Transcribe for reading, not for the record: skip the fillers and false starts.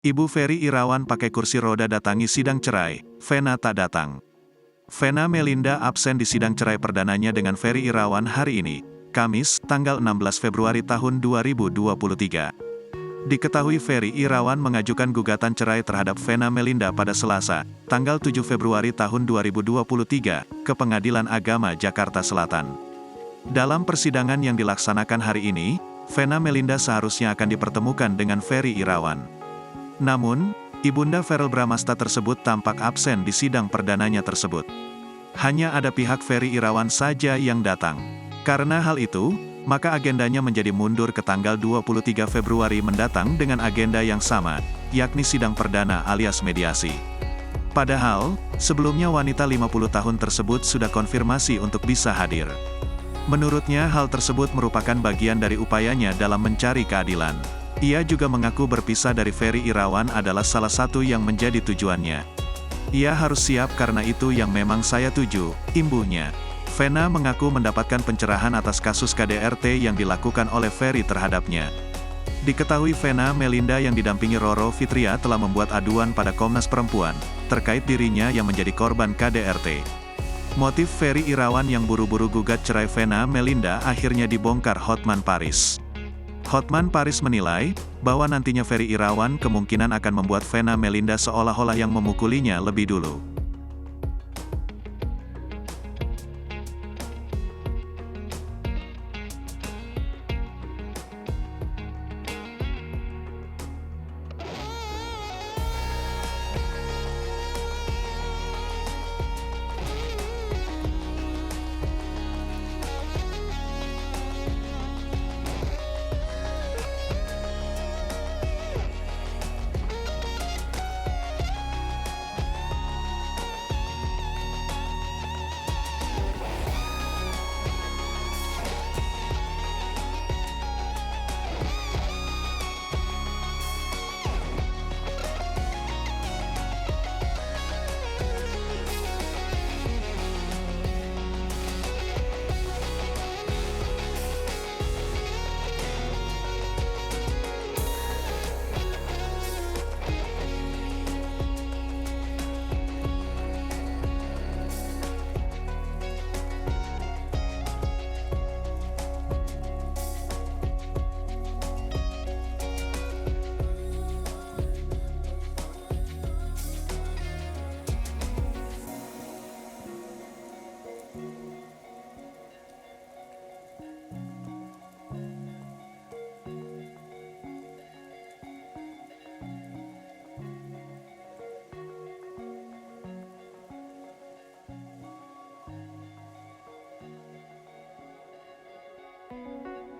Ibu Ferry Irawan pakai kursi roda datangi sidang cerai, Vena tak datang. Vena Melinda absen di sidang cerai perdananya dengan Ferry Irawan hari ini, Kamis, tanggal 16 Februari tahun 2023. Diketahui Ferry Irawan mengajukan gugatan cerai terhadap Vena Melinda pada Selasa, tanggal 7 Februari tahun 2023, ke Pengadilan Agama Jakarta Selatan. Dalam persidangan yang dilaksanakan hari ini, Vena Melinda seharusnya akan dipertemukan dengan Ferry Irawan. Namun, Ibunda Verrel Bramasta tersebut tampak absen di sidang perdananya tersebut. Hanya ada pihak Ferry Irawan saja yang datang. Karena hal itu, maka agendanya menjadi mundur ke tanggal 23 Februari mendatang dengan agenda yang sama, yakni sidang perdana alias mediasi. Padahal, sebelumnya wanita 50 tahun tersebut sudah konfirmasi untuk bisa hadir. Menurutnya hal tersebut merupakan bagian dari upayanya dalam mencari keadilan. Ia juga mengaku berpisah dari Ferry Irawan adalah salah satu yang menjadi tujuannya. Ia harus siap karena itu yang memang saya tuju, imbuhnya. Vena mengaku mendapatkan pencerahan atas kasus KDRT yang dilakukan oleh Ferry terhadapnya. Diketahui Vena Melinda yang didampingi Roro Fitria telah membuat aduan pada Komnas Perempuan, terkait dirinya yang menjadi korban KDRT. Motif Ferry Irawan yang buru-buru gugat cerai Vena Melinda akhirnya dibongkar Hotman Paris. Hotman Paris menilai, bahwa nantinya Ferry Irawan kemungkinan akan membuat Vena Melinda seolah-olah yang memukulinya lebih dulu.